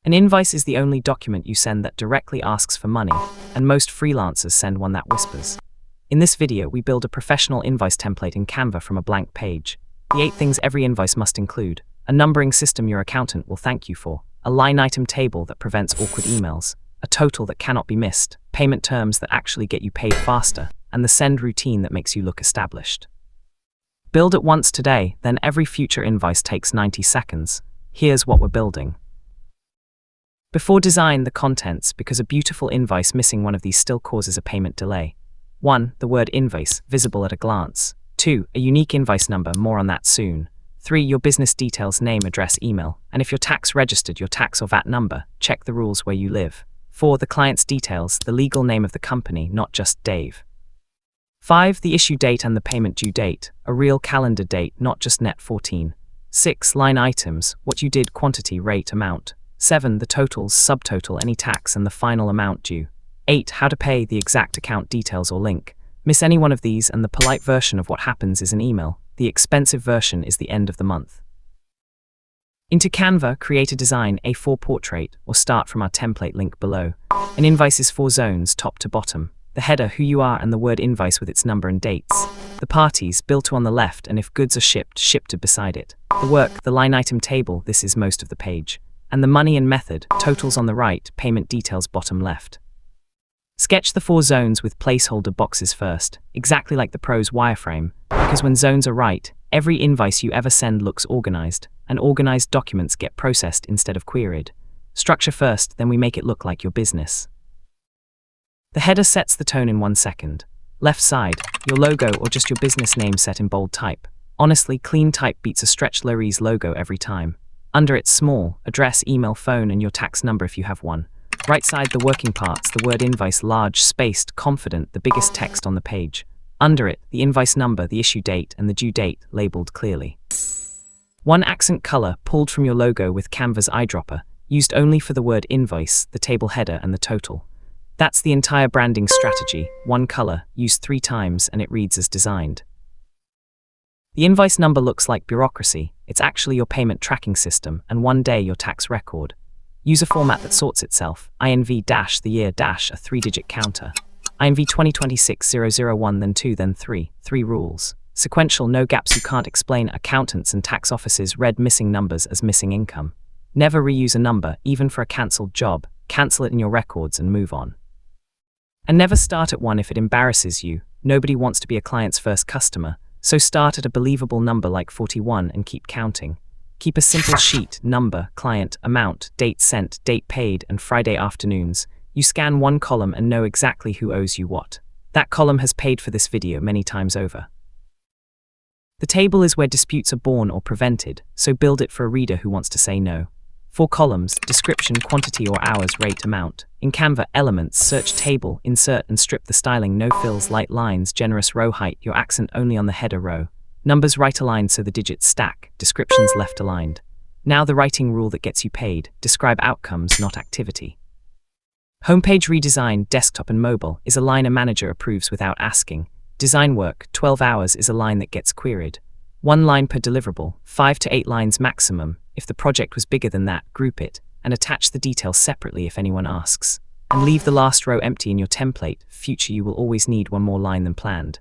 An invoice is the only document you send that directly asks for money, and most freelancers send one that whispers. In this video, we build a professional invoice template in Canva from a blank page. The 8 things every invoice must include: a numbering system your accountant will thank you for, a line item table that prevents awkward emails, a total that cannot be missed, payment terms that actually get you paid faster, and the send routine that makes you look established. Build it once today, then every future invoice takes 90 seconds. Here's what we're building. Before design, the contents, because a beautiful invoice missing one of these still causes a payment delay. 1. The word invoice, visible at a glance. 2. A unique invoice number, more on that soon. 3. Your business details, name, address, email, and if you're tax registered, your tax or VAT number, check the rules where you live. 4. The client's details, the legal name of the company, not just Dave. 5. The issue date and the payment due date, a real calendar date, not just net 14. 6. Line items, what you did, quantity, rate, amount. 7. The totals, subtotal, any tax, and the final amount due. 8. How to pay, the exact account details or link. Miss any one of these and the polite version of what happens is an email. The expensive version is the end of the month. Into Canva, create a design, A4 portrait, or start from our template link below. An invoice is 4 zones, top to bottom. The header, who you are, and the word invoice with its number and dates. The parties, bill to on the left, and if goods are shipped, ship to beside it. The work, the line item table, this is most of the page. And the money and method, totals on the right, payment details bottom left. Sketch the 4 zones with placeholder boxes first, exactly like the pro's wireframe, because when zones are right, every invoice you ever send looks organized, and organized documents get processed instead of queried. Structure first, then we make it look like your business. The header sets the tone in 1 second. Left side, your logo or just your business name set in bold type. Honestly, clean type beats a stretched Lorries logo every time. Under it, small, address, email, phone, and your tax number if you have one. Right side, the working parts, the word invoice, large, spaced, confident, the biggest text on the page. Under it, the invoice number, the issue date, and the due date, labeled clearly. 1 accent color, pulled from your logo with Canva's eyedropper, used only for the word invoice, the table header, and the total. That's the entire branding strategy. 1 color, used 3 times, and it reads as designed. The invoice number looks like bureaucracy. It's actually your payment tracking system, and one day your tax record. Use a format that sorts itself. INV-the year- a 3-digit counter. INV 2026-001, then 2, then 3. 3 rules. Sequential, no gaps, you can't explain. Accountants and tax offices read missing numbers as missing income. Never reuse a number, even for a cancelled job. Cancel it in your records and move on. And never start at 1 if it embarrasses you. Nobody wants to be a client's first customer. So start at a believable number like 41 and keep counting. Keep a simple sheet, number, client, amount, date sent, date paid, and Friday afternoons. You scan 1 column and know exactly who owes you what. That column has paid for this video many times over. The table is where disputes are born or prevented, so build it for a reader who wants to say no. 4 columns, description, quantity or hours, rate, amount. In Canva, elements, search table, insert and strip the styling, no fills, light lines, generous row height, your accent only on the header row. Numbers right aligned so the digits stack, descriptions left aligned. Now the writing rule that gets you paid, describe outcomes, not activity. Homepage redesign, desktop and mobile, is a line a manager approves without asking. Design work, 12 hours is a line that gets queried. 1 line per deliverable, 5 to 8 lines maximum. If the project was bigger than that, group it, and attach the details separately if anyone asks. And leave the last row empty in your template. Future, you will always need 1 more line than planned.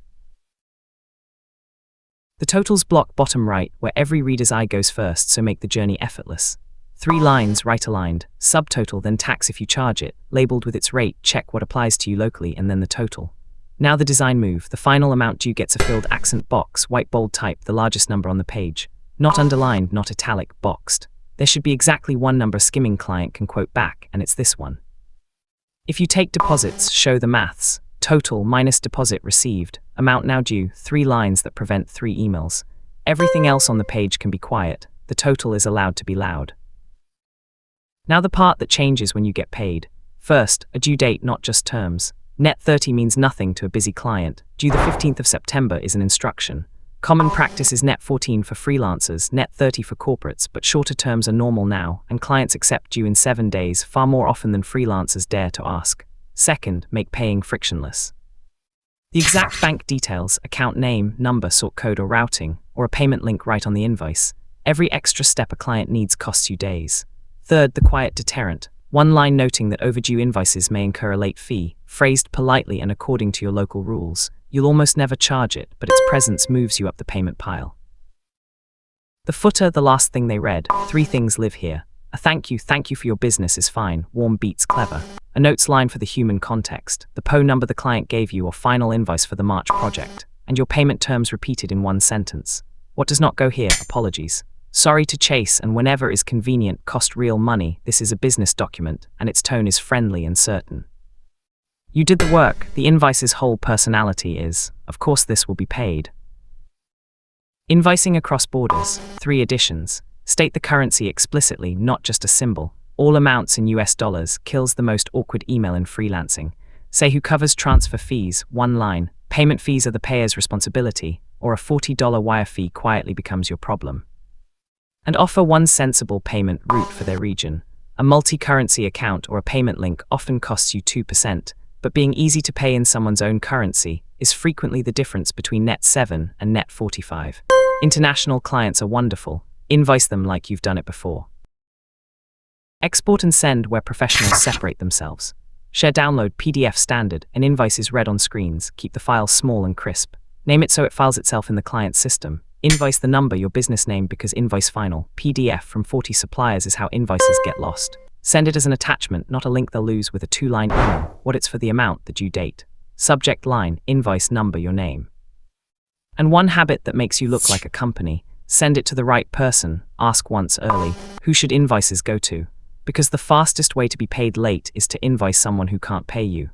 The totals block bottom right, where every reader's eye goes first, so make the journey effortless. 3 lines, right aligned, subtotal, then tax if you charge it, labeled with its rate, check what applies to you locally, and then the total. Now the design move, the final amount due gets a filled accent box, white bold type, the largest number on the page. Not underlined, not italic, boxed. There should be exactly 1 number a skimming client can quote back, and it's this one. If you take deposits, show the maths. Total minus deposit received. Amount now due, 3 lines that prevent 3 emails. Everything else on the page can be quiet. The total is allowed to be loud. Now the part that changes when you get paid. First, a due date, not just terms. Net 30 means nothing to a busy client. Due the 15th of September is an instruction. Common practice is net 14 for freelancers, net 30 for corporates, but shorter terms are normal now, and clients accept due in 7 days far more often than freelancers dare to ask. Second, make paying frictionless. The exact bank details, account name, number, sort code or routing, or a payment link right on the invoice. Every extra step a client needs costs you days. Third, the quiet deterrent. One line noting that overdue invoices may incur a late fee, phrased politely and according to your local rules. You'll almost never charge it, but its presence moves you up the payment pile. The footer, the last thing they read. 3 things live here. A thank you for your business is fine, warm beats clever. A notes line for the human context, the PO number the client gave you or final invoice for the March project, and your payment terms repeated in one sentence. What does not go here? Apologies. Sorry to chase, and whenever is convenient, cost real money. This is a business document, and its tone is friendly and certain. You did the work. The invoice's whole personality is, of course this will be paid. Invoicing across borders. 3 additions. State the currency explicitly, not just a symbol. All amounts in US dollars. Kills the most awkward email in freelancing. Say who covers transfer fees. 1 line. Payment fees are the payer's responsibility, or a $40 wire fee quietly becomes your problem. And offer one sensible payment route for their region. A multi-currency account or a payment link often costs you 2%, but being easy to pay in someone's own currency is frequently the difference between net 7 and net 45. International clients are wonderful. Invoice them like you've done it before. Export and send where professionals separate themselves. Share download PDF standard, and invoice is read on screens. Keep the file small and crisp. Name it so it files itself in the client's system. Invoice the number, your business name, because invoice final. PDF from 40 suppliers is how invoices get lost. Send it as an attachment, not a link they'll lose with a 2-line email. What it's for, the amount, the due date. Subject line, invoice number, your name. And one habit that makes you look like a company. Send it to the right person. Ask once early, who should invoices go to? Because the fastest way to be paid late is to invoice someone who can't pay you.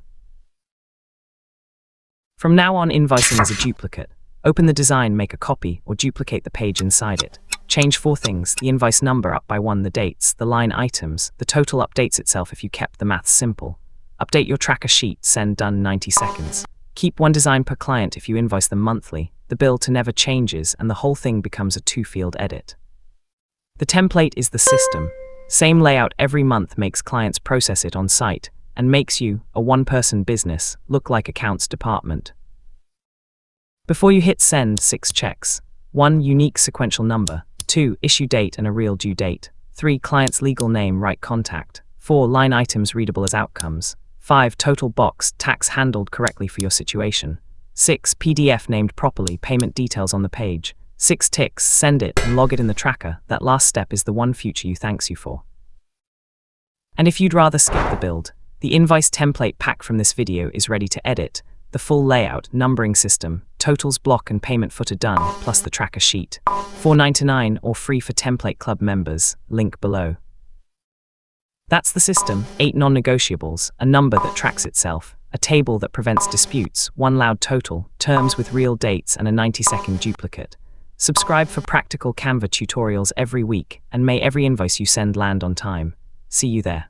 From now on, invoicing is a duplicate. Open the design, make a copy, or duplicate the page inside it. Change 4 things: the invoice number up by 1, the dates, the line items, the total updates itself if you kept the maths simple. Update your tracker sheet, send done 90 seconds. Keep 1 design per client if you invoice them monthly. The bill to never changes, and the whole thing becomes a 2-field edit. The template is the system. Same layout every month makes clients process it on site, and makes you, a 1-person business, look like accounts department. Before you hit send, 6 checks. 1. Unique sequential number. 2. Issue date and a real due date. 3. Client's legal name, right contact. 4. Line items readable as outcomes. 5. Total box, tax handled correctly for your situation. 6. PDF named properly, payment details on the page. 6 ticks, send it and log it in the tracker. That last step is the one future you thanks you for. And if you'd rather skip the build, the invoice template pack from this video is ready to edit. The full layout, numbering system, totals block and payment footer done, plus the tracker sheet. $4.99 or free for Template Club members, link below. That's the system. 8 non-negotiables, a number that tracks itself, a table that prevents disputes, 1 loud total, terms with real dates and a 90-second duplicate. Subscribe for practical Canva tutorials every week, and may every invoice you send land on time. See you there.